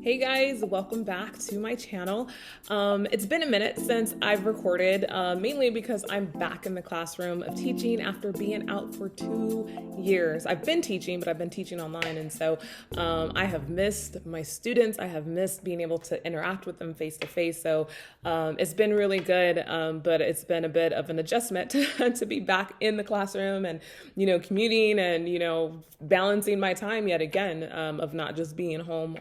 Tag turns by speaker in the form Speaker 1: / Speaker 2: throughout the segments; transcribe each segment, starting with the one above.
Speaker 1: Hey guys, welcome back to my channel. It's been a minute since I've recorded, mainly because I'm back in the classroom of teaching after being out for 2 years. I've been teaching, but I've been teaching online, and so I have missed my students. I have missed being able to interact with them face to face. So it's been really good, but it's been a bit of an adjustment to be back in the classroom and, commuting and, balancing my time yet again, of not just being home,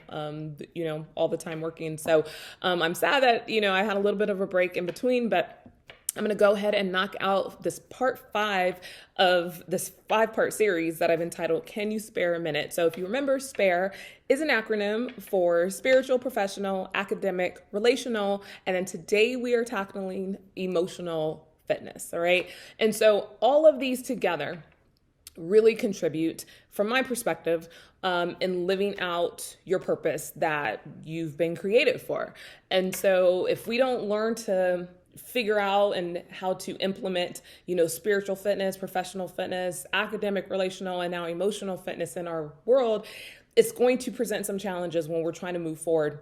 Speaker 1: all the time working. So I'm sad that, I had a little bit of a break in between, but I'm going to go ahead and knock out this part 5 of this 5-part series that I've entitled, Can You Spare a Minute? So if you remember, SPARE is an acronym for spiritual, professional, academic, relational, and then today we are tackling emotional fitness, all right? And so all of these together really contribute, from my perspective, in living out your purpose that you've been created for. And so if we don't learn to figure out and how to implement, spiritual fitness, professional fitness, academic, relational, and now emotional fitness in our world, it's going to present some challenges when we're trying to move forward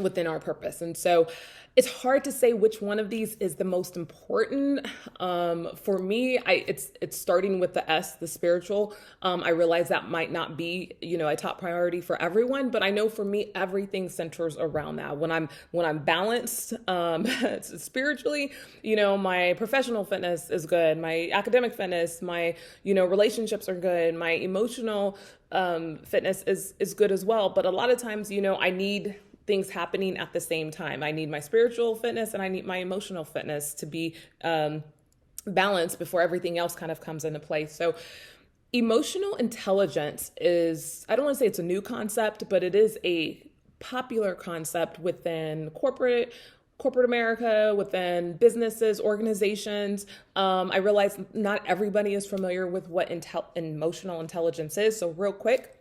Speaker 1: within our purpose. And so it's hard to say which one of these is the most important. For me, it's starting with the S, the spiritual. I realize that might not be, a top priority for everyone, but I know for me, everything centers around that. When I'm balanced, spiritually, my professional fitness is good. My academic fitness, my, relationships are good. My emotional, fitness is good as well. But a lot of times, I need things happening at the same time. I need my spiritual fitness and I need my emotional fitness to be balanced before everything else kind of comes into place. So emotional intelligence is, I don't want to say it's a new concept, but it is a popular concept within corporate America, within businesses, organizations. I realize not everybody is familiar with what emotional intelligence is. So real quick,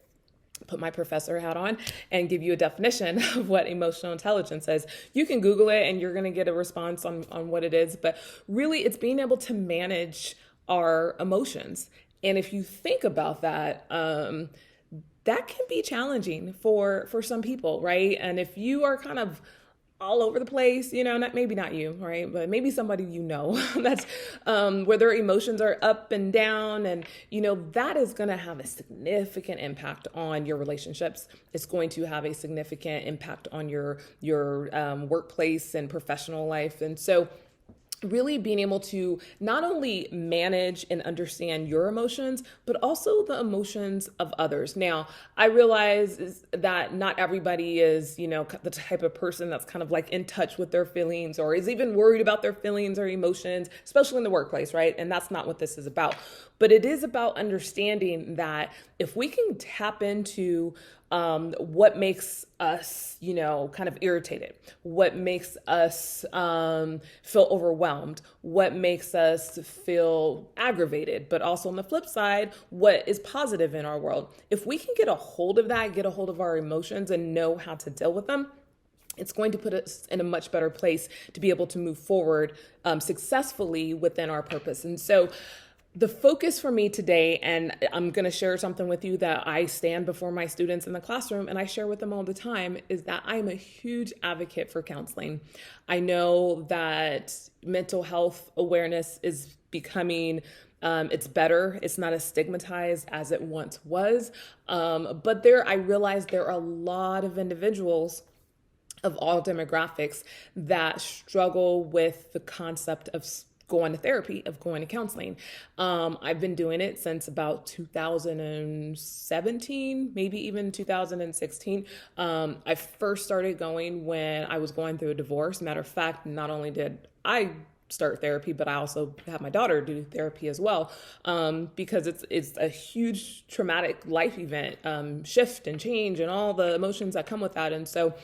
Speaker 1: put my professor hat on and give you a definition of what emotional intelligence is. You can Google it and you're going to get a response on what it is, but really it's being able to manage our emotions. And if you think about that, that can be challenging for some people, right? And if you are kind of all over the place, maybe not you, right? But maybe somebody that's where their emotions are up and down. And, that is going to have a significant impact on your relationships. It's going to have a significant impact on your workplace and professional life. And so really being able to not only manage and understand your emotions, but also the emotions of others. Now, I realize that not everybody is, the type of person that's kind of like in touch with their feelings or is even worried about their feelings or emotions, especially in the workplace, right? And that's not what this is about. But it is about understanding that if we can tap into what makes us, kind of irritated, what makes us feel overwhelmed, what makes us feel aggravated, but also on the flip side, what is positive in our world. If we can get a hold of that, get a hold of our emotions and know how to deal with them, it's going to put us in a much better place to be able to move forward successfully within our purpose. And so the focus for me today, and I'm going to share something with you that I stand before my students in the classroom and I share with them all the time, is that I'm a huge advocate for counseling. I know that mental health awareness is becoming it's better. It's not as stigmatized as it once was. But I realize there are a lot of individuals of all demographics that struggle with the concept of going to therapy, of going to counseling. I've been doing it since about 2017, maybe even 2016. I first started going when I was going through a divorce. Matter of fact, not only did I start therapy, but I also had my daughter do therapy as well, because it's a huge traumatic life event, shift and change and all the emotions that come with that. And so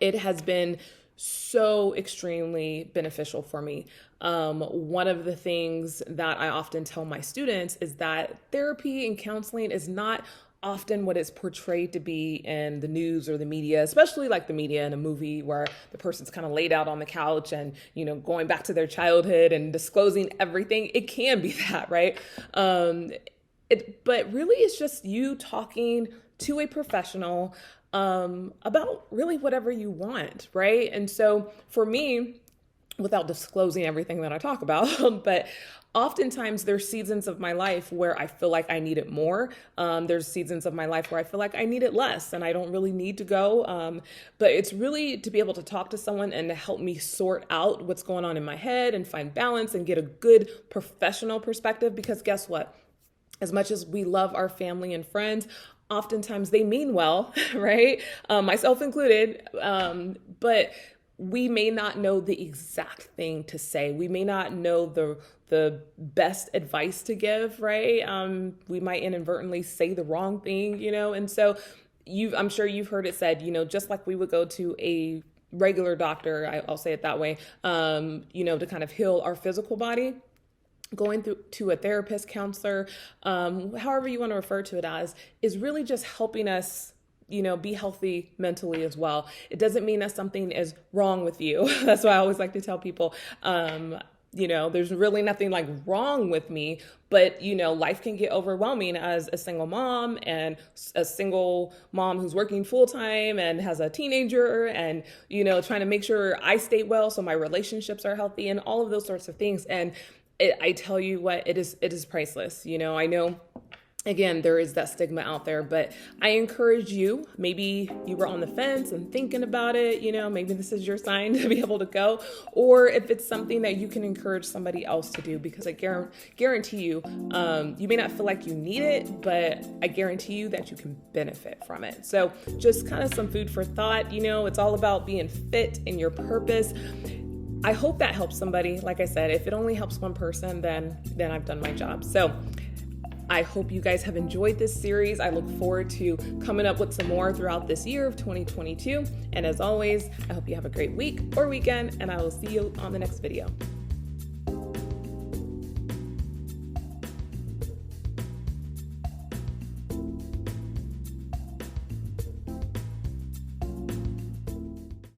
Speaker 1: it has been so extremely beneficial for me. One of the things that I often tell my students is that therapy and counseling is not often what it's portrayed to be in the news or the media, especially like the media in a movie where the person's kind of laid out on the couch and, going back to their childhood and disclosing everything. It can be that, right? But really, it's just you talking to a professional about really whatever you want, right? And so for me, without disclosing everything that I talk about, but oftentimes there's seasons of my life where I feel like I need it more. There's seasons of my life where I feel like I need it less and I don't really need to go. But it's really to be able to talk to someone and to help me sort out what's going on in my head and find balance and get a good professional perspective. Because guess what? As much as we love our family and friends, oftentimes they mean well, right? Myself included. But we may not know the exact thing to say. We may not know the best advice to give, right? We might inadvertently say the wrong thing, and so I'm sure you've heard it said, just like we would go to a regular doctor, I'll say it that way, to kind of heal our physical body. Going through to a therapist, counselor, however you want to refer to it as, is really just helping us be healthy mentally as well. It doesn't mean that something is wrong with you. That's why I always like to tell people, there's really nothing like wrong with me, but life can get overwhelming as a single mom and a single mom who's working full time and has a teenager and, trying to make sure I stay well so my relationships are healthy and all of those sorts of things. And I tell you what, it is priceless. I know, again, there is that stigma out there, but I encourage you, maybe you were on the fence and thinking about it, maybe this is your sign to be able to go, or if it's something that you can encourage somebody else to do, because I guarantee you, you may not feel like you need it, but I guarantee you that you can benefit from it. So just kind of some food for thought, it's all about being fit in your purpose. I hope that helps somebody. Like I said, if it only helps one person, then I've done my job. So I hope you guys have enjoyed this series. I look forward to coming up with some more throughout this year of 2022. And as always, I hope you have a great week or weekend, and I will see you on the next video.